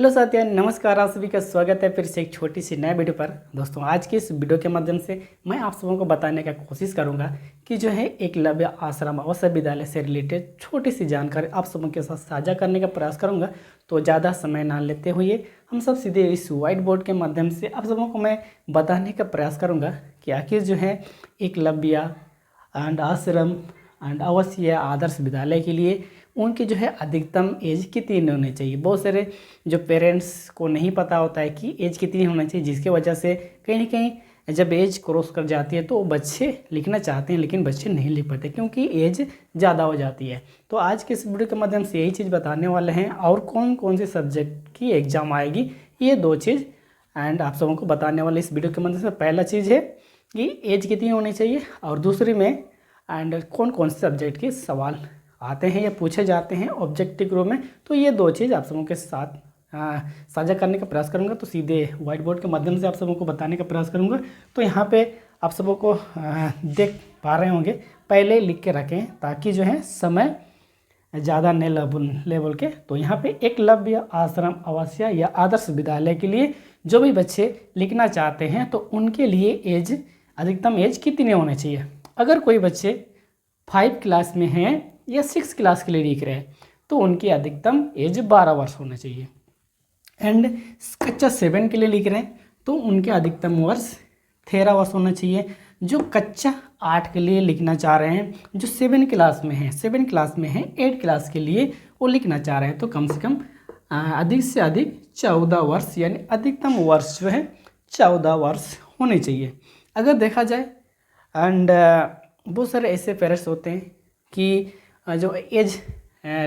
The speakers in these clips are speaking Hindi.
हेलो साथियों, नमस्कार। आप सभी का स्वागत है फिर से एक छोटी सी नए वीडियो पर। दोस्तों, आज के इस वीडियो के माध्यम से मैं आप सबों को बताने का कोशिश करूंगा कि जो है एकलव्य आश्रम अवश्य विद्यालय से रिलेटेड छोटी सी जानकारी आप सबों के साथ साझा करने का प्रयास करूंगा। तो ज़्यादा समय ना लेते हुए हम सब सीधे इस व्हाइट बोर्ड के माध्यम से आप सबों को मैं बताने का प्रयास करूँगा कि आखिर जो है एकलव्य एंड आश्रम एंड आवासीय आदर्श विद्यालय के लिए उनकी जो है अधिकतम एज कितनी होनी चाहिए। बहुत सारे जो पेरेंट्स को नहीं पता होता है कि एज कितनी होनी चाहिए, जिसके वजह से कहीं ना कहीं जब एज क्रॉस कर जाती है तो बच्चे लिखना चाहते हैं लेकिन बच्चे नहीं लिख पाते क्योंकि एज ज़्यादा हो जाती है। तो आज के इस वीडियो के माध्यम से यही चीज़ बताने वाले हैं और कौन कौन से सब्जेक्ट की एग्ज़ाम आएगी, ये दो चीज़ एंड आप सबों को बताने वाले इस वीडियो के माध्यम से। पहला चीज़ है कि एज कितनी होनी चाहिए और दूसरी में एंड कौन कौन से सब्जेक्ट के सवाल आते हैं या पूछे जाते हैं ऑब्जेक्टिव रूप में। तो ये दो चीज़ आप सबों के साथ साझा करने का प्रयास करूंगा। तो सीधे व्हाइट बोर्ड के माध्यम से आप सबों को बताने का प्रयास करूंगा। तो यहाँ पे आप सबों को देख पा रहे होंगे, पहले लिख के रखें ताकि जो है समय ज़्यादा न लेवल के। तो यहाँ पे एकलव्य आश्रम आवासीय या आदर्श विद्यालय के लिए जो भी बच्चे लिखना चाहते हैं तो उनके लिए एज अधिकतम एज कितनी होनी चाहिए। अगर कोई बच्चे 5 क्लास में हैं या 6 क्लास के लिए लिख रहे हैं तो उनकी अधिकतम एज 12 वर्ष होना चाहिए। एंड कच्चा 7 के लिए लिख रहे हैं तो उनके अधिकतम वर्ष 13 वर्ष होना चाहिए। जो कच्चा 8 के लिए लिखना चाह रहे हैं, जो 7 क्लास में हैं 8 क्लास के लिए वो लिखना चाह रहे हैं तो कम से कम अधिक से अधिक 14 वर्ष यानी अधिकतम वर्ष जो है 14 वर्ष होने चाहिए। अगर देखा जाए एंड बहुत सारे ऐसे पेरेंट्स होते हैं कि जो एज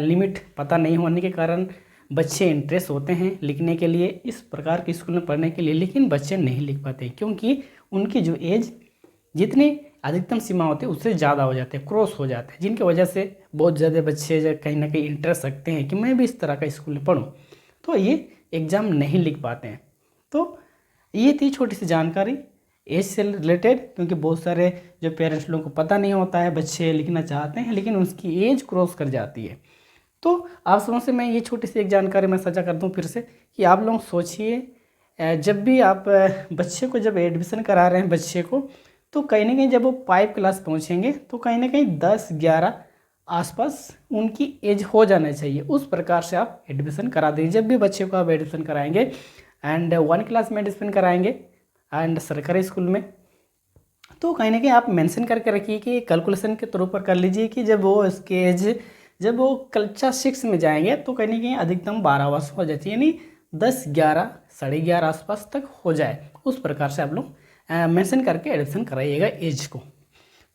लिमिट पता नहीं होने के कारण बच्चे इंटरेस्ट होते हैं लिखने के लिए इस प्रकार के स्कूल में पढ़ने के लिए, लेकिन बच्चे नहीं लिख पाते क्योंकि उनकी जो एज जितनी अधिकतम सीमा होती है उससे ज़्यादा हो जाते हैं, क्रॉस हो जाते हैं, जिनकी वजह से बहुत ज़्यादा बच्चे कहीं ना कहीं इंटरेस्ट रखते हैं कि मैं भी इस तरह का स्कूल में पढ़ूँ, तो ये एग्ज़ाम नहीं लिख पाते हैं। तो ये थी छोटी सी जानकारी एज से रिलेटेड, क्योंकि बहुत सारे जो पेरेंट्स लोगों को पता नहीं होता है, बच्चे लिखना चाहते हैं लेकिन उसकी एज क्रॉस कर जाती है। तो आप सबों से मैं ये छोटी सी एक जानकारी मैं साझा कर दूं फिर से कि आप लोग सोचिए, जब भी आप बच्चे को जब एडमिशन करा रहे हैं बच्चे को, तो कहीं ना कहीं जब वो 5 क्लास पहुंचेंगे तो कहीं ना कहीं 10-11 आसपास उनकी एज हो जाना चाहिए। उस प्रकार से आप एडमिशन करा दीजिए जब भी बच्चे को आप एडमिशन कराएंगे। एंड 1 क्लास में एडमिशन कराएंगे एंड सरकारी स्कूल में तो कहीं ना कहीं आप मेंशन करके रखिए कि कैलकुलेशन के तौर पर कर लीजिए कि जब वो इसके एज जब वो कक्षा 6 में जाएंगे तो कहीं ना कहीं अधिकतम 12 वर्ष हो जाती है, यानी 10-11 11:30 आसपास तक हो जाए। उस प्रकार से आप लोग मेंशन करके एडमिशन कराइएगा एज को।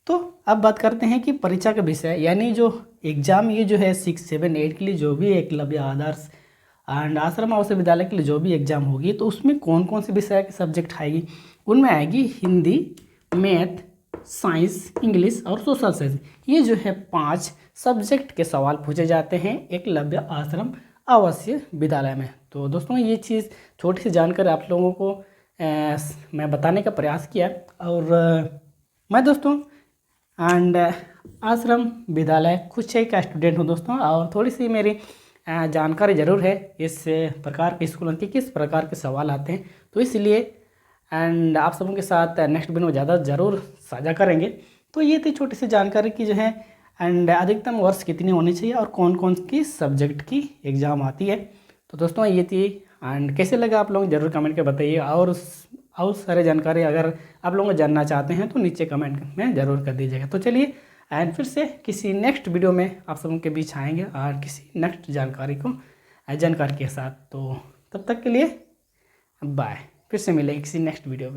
तो अब बात करते हैं कि परीक्षा का विषय यानी जो एग्ज़ाम ये जो है 6, 7, 8 के लिए जो भी एकलव्य आदर्श एंड आश्रम आवासीय विद्यालय के लिए जो भी एग्ज़ाम होगी तो उसमें कौन कौन से विषय के सब्जेक्ट आएगी। उनमें आएगी हिंदी, मैथ, साइंस, इंग्लिश और सोशल साइंस। ये जो है 5 सब्जेक्ट के सवाल पूछे जाते हैं एकलव्य आश्रम आवासीय विद्यालय में। तो दोस्तों, ये चीज़ छोटी सी जानकारी आप लोगों को मैं बताने का प्रयास किया। और मैं दोस्तों एंड आश्रम विद्यालय कुछ का स्टूडेंट हूँ दोस्तों, और थोड़ी सी मेरी जानकारी ज़रूर है इस प्रकार के स्कूलों के किस प्रकार के सवाल आते हैं, तो इसलिए एंड आप सबों के साथ नेक्स्ट वीडियो में ज़्यादा ज़रूर साझा करेंगे। तो ये थी छोटी सी जानकारी की जो है एंड अधिकतम वर्ष कितनी होनी चाहिए और कौन कौन की सब्जेक्ट की एग्ज़ाम आती है। तो दोस्तों, ये थी एंड कैसे लगा आप लोग ज़रूर कमेंट कर बताइए। और सारे जानकारी अगर आप लोग जानना चाहते हैं तो नीचे कमेंट में ज़रूर कर दीजिएगा। तो चलिए एंड फिर से किसी नेक्स्ट वीडियो में आप सबों के बीच आएंगे और किसी नेक्स्ट जानकारी के साथ। तो तब तक के लिए बाय, फिर से मिलेंगे किसी नेक्स्ट वीडियो में।